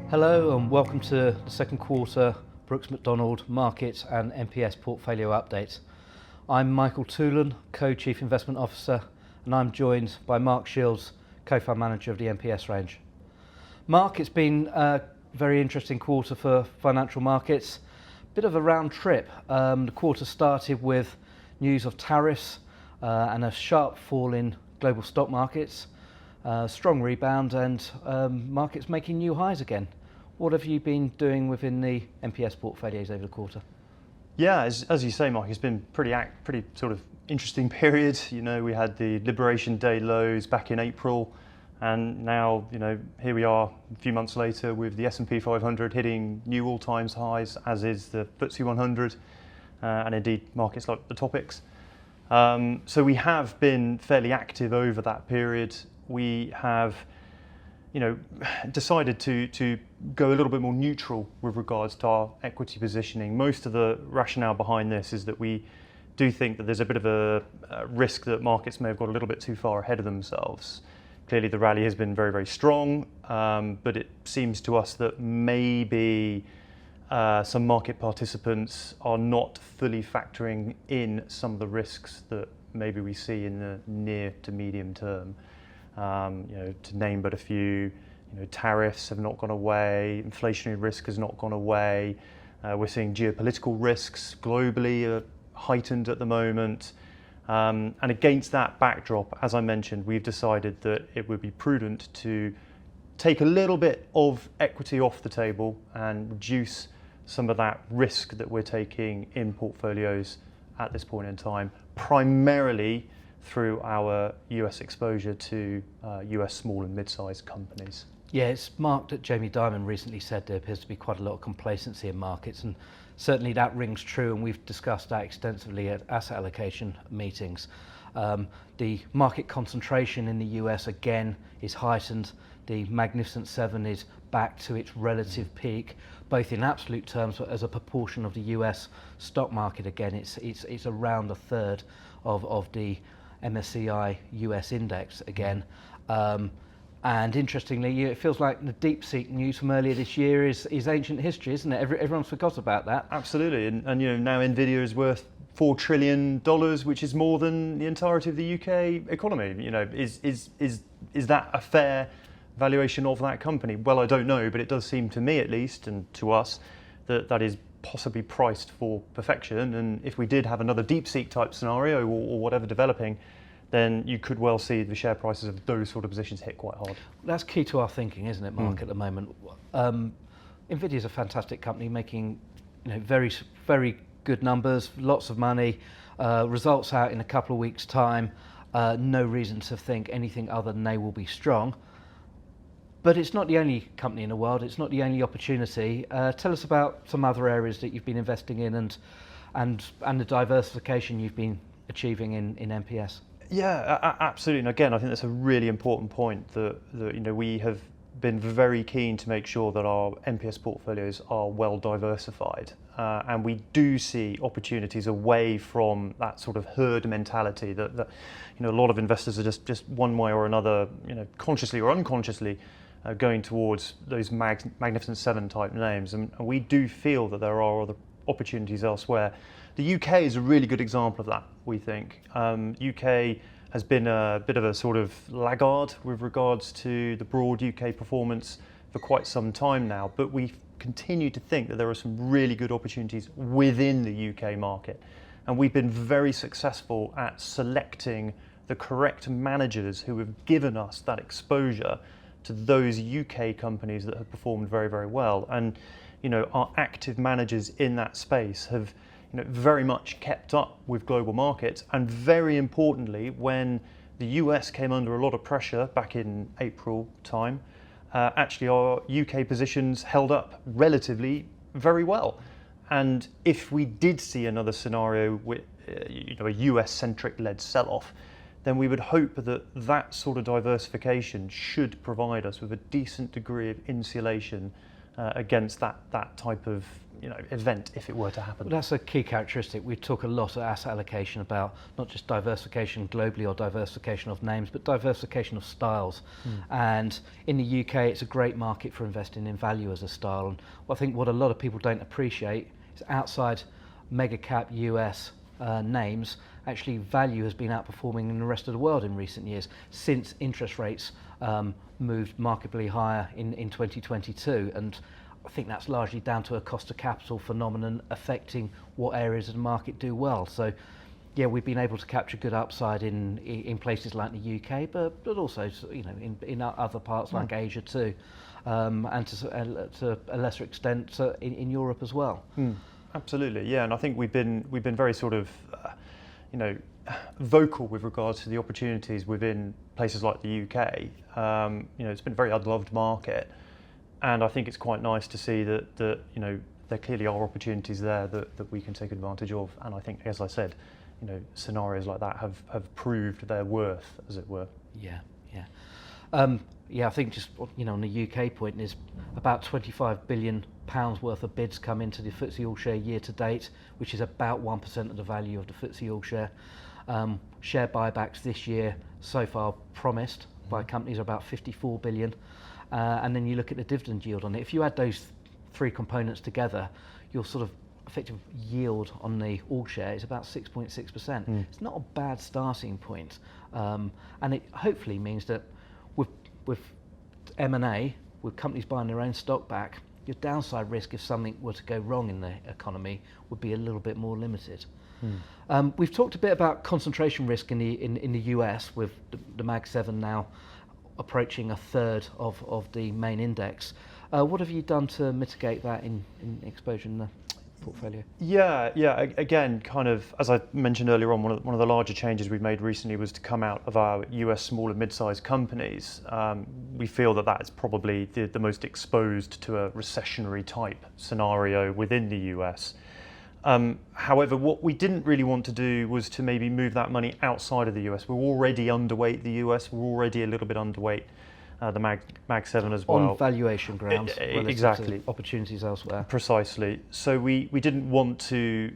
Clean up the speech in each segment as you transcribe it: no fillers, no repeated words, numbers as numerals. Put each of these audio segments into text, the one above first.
Hello and welcome to the second quarter Brooks Macdonald Market and MPS Portfolio Update. I'm Michael Toolan, Co-Chief Investment Officer, and I'm joined by Mark Shields, Co-Fund Manager of the MPS range. Mark, it's been a very interesting quarter for financial markets. Bit of a round trip. The quarter started with news of tariffs and a sharp fall in global stock markets. Strong rebound and markets making new highs again. What have you been doing within the MPS portfolios over the quarter? Yeah, as you say, Mike, it's been pretty sort of interesting period. You know, we had the Liberation Day lows back in April, and now, you know, here we are a few months later with the S&P 500 hitting new all-time highs, as is the FTSE 100, and indeed markets like the Topics. So we have been fairly active over that period. We have, you know, decided to go a little bit more neutral with regards to our equity positioning. Most of the rationale behind this is that we do think that there's a bit of a risk that markets may have got a little bit too far ahead of themselves. Clearly the rally has been very, very strong, but it seems to us that maybe some market participants are not fully factoring in some of the risks that maybe we see in the near to medium term. You know, to name but a few, you know, tariffs have not gone away, inflationary risk has not gone away. We're seeing geopolitical risks globally are heightened at the moment. And against that backdrop, as I mentioned, we've decided that it would be prudent to take a little bit of equity off the table and reduce some of that risk that we're taking in portfolios at this point in time, primarily through our US exposure to US small and mid-sized companies. Yeah, it's marked that Jamie Dimon recently said there appears to be quite a lot of complacency in markets, and certainly that rings true, and we've discussed that extensively at asset allocation meetings. The market concentration in the US again is heightened. The Magnificent Seven is back to its relative peak, both in absolute terms but as a proportion of the US stock market. Again, it's around a third of the MSCI US index again. And interestingly, it feels like the DeepSeek news from earlier this year is ancient history, isn't it? Everyone's forgot about that. Absolutely, and you know, now Nvidia is worth $4 trillion, which is more than the entirety of the UK economy. You know, is that a fair valuation of that company? Well, I don't know, but it does seem to me, at least, and to us, that is possibly priced for perfection. And if we did have another DeepSeek type scenario or whatever developing, then you could well see the share prices of those sort of positions hit quite hard. That's key to our thinking, isn't it, Mark, at the moment? Nvidia is a fantastic company making, you know, very, very good numbers, lots of money, results out in a couple of weeks' time. No reason to think anything other than they will be strong. But it's not the only company in the world, it's not the only opportunity. Tell us about some other areas that you've been investing in and the diversification you've been achieving in MPS. Yeah, absolutely. And again, I think that's a really important point that you know, we have been very keen to make sure that our MPS portfolios are well diversified, and we do see opportunities away from that sort of herd mentality that you know, a lot of investors are just one way or another, you know, consciously or unconsciously going towards those Magnificent Seven type names, and we do feel that there are other opportunities elsewhere. The UK is a really good example of that, we think. UK has been a bit of a sort of laggard with regards to the broad UK performance for quite some time now, but we continue to think that there are some really good opportunities within the UK market. And we've been very successful at selecting the correct managers who have given us that exposure to those UK companies that have performed very, very well. And you know, our active managers in that space have, you know, very much kept up with global markets, and very importantly, when the US came under a lot of pressure back in April time, actually our UK positions held up relatively very well. And if we did see another scenario with you know, a US-centric led sell-off, then we would hope that that sort of diversification should provide us with a decent degree of insulation against that type of event if it were to happen. Well, that's a key characteristic. We talk a lot at asset allocation about not just diversification globally or diversification of names, but diversification of styles. And in the UK, it's a great market for investing in value as a style. And I think what a lot of people don't appreciate is outside mega cap US names, actually value has been outperforming in the rest of the world in recent years since interest rates moved markedly higher in 2022. And I think that's largely down to a cost of capital phenomenon affecting what areas of the market do well. So, yeah, we've been able to capture good upside in places like the UK, but also in other parts like Asia too, and to a lesser extent in Europe as well. Absolutely, yeah, and I think we've been very sort of vocal with regards to the opportunities within places like the UK. It's been a very unloved market. And I think it's quite nice to see that there clearly are opportunities there that we can take advantage of. And I think, as I said, scenarios like that have proved their worth, as it were. Yeah. I think just on the UK point, there's about £25 billion worth of bids come into the FTSE All Share year to date, which is about 1% of the value of the FTSE All Share. Share buybacks this year so far promised by companies are about 54 billion. And then you look at the dividend yield on it. If you add those three components together, your sort of effective yield on the all share is about 6.6%. It's not a bad starting point. And it hopefully means that with M&A, with companies buying their own stock back, your downside risk if something were to go wrong in the economy would be a little bit more limited. We've talked a bit about concentration risk in the US with the Mag 7 now approaching a third of the main index. What have you done to mitigate that in exposure in the portfolio? Yeah. Again, kind of as I mentioned earlier on, one of the larger changes we've made recently was to come out of our US small and mid-sized companies. We feel that is probably the most exposed to a recessionary type scenario within the US. However, what we didn't really want to do was to maybe move that money outside of the US. We're already underweight the US. We're already a little bit underweight the Mag 7 as well. On valuation grounds, exactly. To opportunities elsewhere. Precisely. So we didn't want to,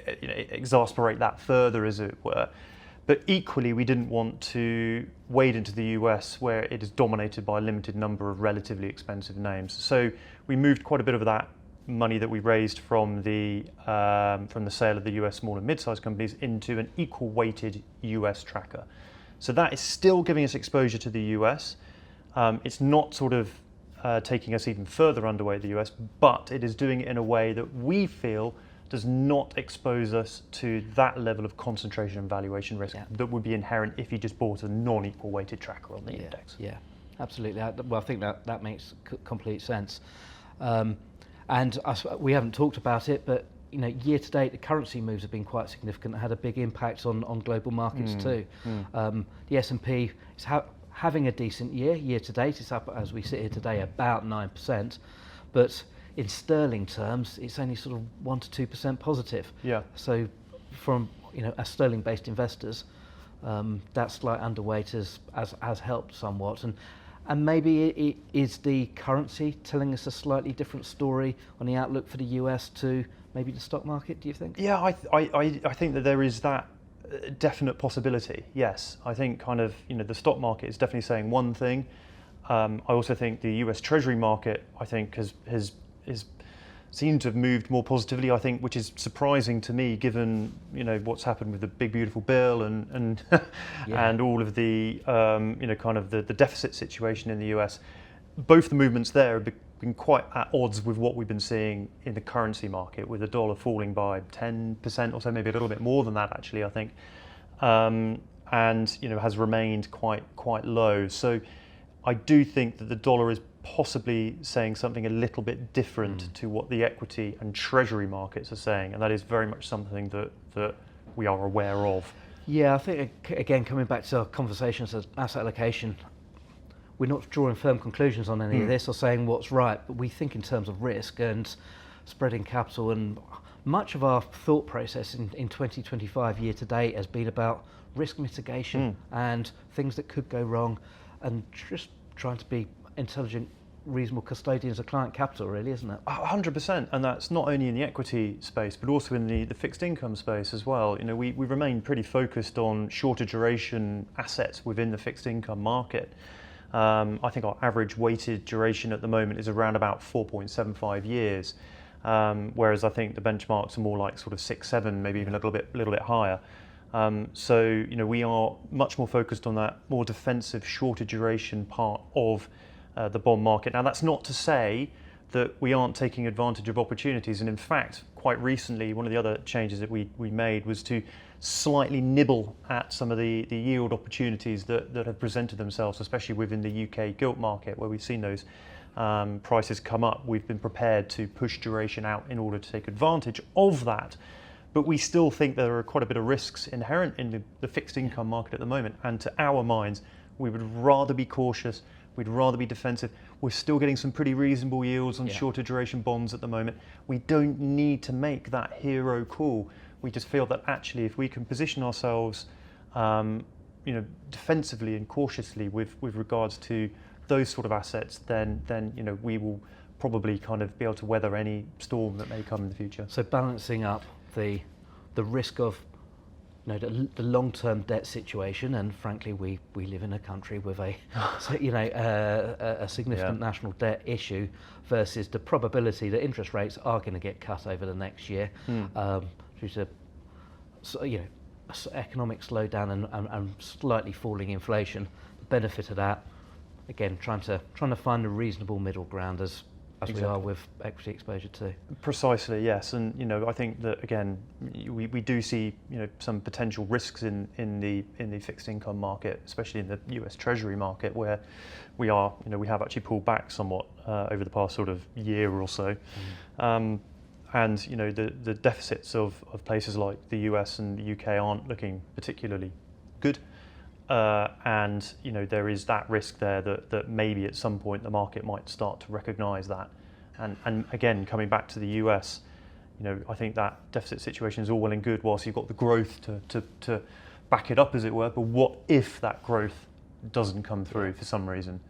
exasperate that further, as it were. But equally, we didn't want to wade into the US where it is dominated by a limited number of relatively expensive names. So we moved quite a bit of that money that we raised from the sale of the US small and mid-sized companies into an equal weighted US tracker. So that is still giving us exposure to the US. It's not sort of taking us even further underweight the US, but it is doing it in a way that we feel does not expose us to that level of concentration and valuation risk that would be inherent if you just bought a non-equal weighted tracker on the index. Yeah, absolutely. Well, I think that makes complete sense. And we haven't talked about it, but year to date, the currency moves have been quite significant. It had a big impact on global markets too. The S&P is having a decent year to date. It's up, as we sit here today, about 9%, but in sterling terms, it's only sort of 1 to 2% positive. Yeah. So, from as sterling-based investors, that slight underweight has helped somewhat. And maybe it is the currency telling us a slightly different story on the outlook for the US to maybe the stock market, do you think? Yeah, I think that there is that definite possibility, yes. I think kind of, the stock market is definitely saying one thing. I also think the US Treasury market, I think, has seemed to have moved more positively, I think, which is surprising to me given, what's happened with the big beautiful bill and and all of the, kind of the deficit situation in the US. Both the movements there have been quite at odds with what we've been seeing in the currency market, with the dollar falling by 10% or so, maybe a little bit more than that actually, I think, and has remained quite low. So I do think that the dollar is possibly saying something a little bit different to what the equity and treasury markets are saying, and that is very much something that we are aware of. Yeah, I think, again, coming back to our conversations of asset allocation, we're not drawing firm conclusions on any of this or saying what's right, but we think in terms of risk and spreading capital, and much of our thought process in 2025 year to date has been about risk mitigation and things that could go wrong, and just trying to be intelligent reasonable custodians of client capital, really, isn't it? 100%, and that's not only in the equity space, but also in the fixed income space as well. You know, we remain pretty focused on shorter duration assets within the fixed income market. I think our average weighted duration at the moment is around about 4.75 years, whereas I think the benchmarks are more like sort of 6, 7, maybe even a little bit higher. So, you know, we are much more focused on that more defensive, shorter duration part of the bond market. Now, that's not to say that we aren't taking advantage of opportunities. And in fact, quite recently, one of the other changes that we made was to slightly nibble at some of the yield opportunities that have presented themselves, especially within the UK gilt market, where we've seen those prices come up. We've been prepared to push duration out in order to take advantage of that. But we still think there are quite a bit of risks inherent in the fixed income market at the moment. And to our minds, we would rather be cautious. We'd rather be defensive. We're still getting some pretty reasonable yields on shorter duration bonds at the moment. We don't need to make that hero call. We just feel that actually, if we can position ourselves, you know, defensively and cautiously with regards to those sort of assets, then you know, we will probably kind of be able to weather any storm that may come in the future. So balancing up the risk of, you know, the long-term debt situation, and frankly, we live in a country with a significant national debt issue, versus the probability that interest rates are going to get cut over the next year due to, you know, economic slowdown and slightly falling inflation. The benefit of that, again, trying to find a reasonable middle ground as we are with equity exposure too. Precisely, yes, and you know, I think that again, we do see, you know, some potential risks in the fixed income market, especially in the US Treasury market, where we have actually pulled back somewhat over the past sort of year or so, and you know, the deficits of places like the US and the UK aren't looking particularly good. And you know, there is that risk there that maybe at some point the market might start to recognise that. And again, coming back to the US, you know, I think that deficit situation is all well and good whilst you've got the growth to back it up, as it were. But what if that growth doesn't come through for some reason?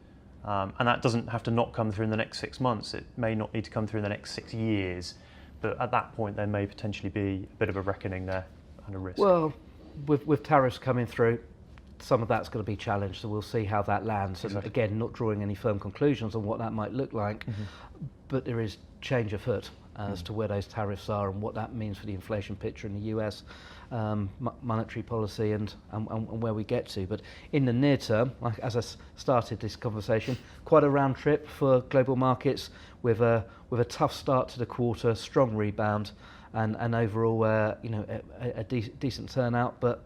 And that doesn't have to not come through in the next 6 months. It may not need to come through in the next 6 years. But at that point, there may potentially be a bit of a reckoning there and a risk. Well, with tariffs coming through, some of that's going to be challenged, so we'll see how that lands. Exactly. And again, not drawing any firm conclusions on what that might look like, but there is change afoot as to where those tariffs are and what that means for the inflation picture in the US, monetary policy and where we get to. But in the near term, like as I started this conversation, quite a round trip for global markets with a tough start to the quarter, strong rebound, and overall, you know, a decent turnout, but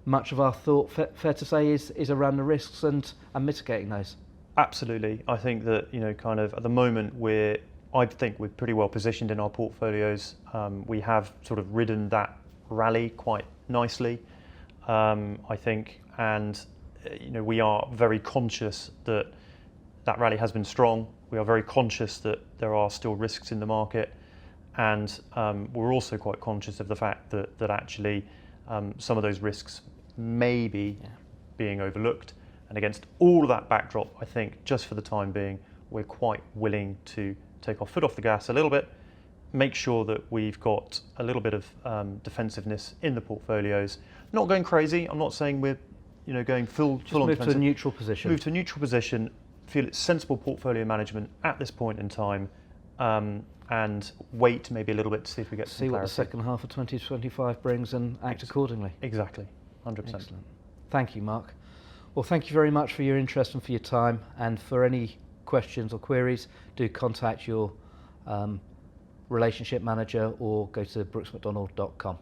much of our thought, fair to say, is around the risks and mitigating those. Absolutely. I think that, you know, kind of at the moment I think we're pretty well positioned in our portfolios. We have sort of ridden that rally quite nicely, I think, and you know, we are very conscious that rally has been strong. We are very conscious that there are still risks in the market, and we're also quite conscious of the fact that actually some of those risks may be being overlooked. And against all of that backdrop, I think just for the time being, we're quite willing to take our foot off the gas a little bit, make sure that we've got a little bit of defensiveness in the portfolios. Not going crazy. I'm not saying we're, you know, going full on defensive. Move to a neutral position. Move to a neutral position. Feel it's sensible portfolio management at this point in time, and wait maybe a little bit to see if we get some clarity. See what the second half of 2025 brings and act accordingly. Exactly, 100%. Excellent. Thank you, Mark. Well, thank you very much for your interest and for your time. And for any questions or queries, do contact your relationship manager or go to brooksmcdonald.com.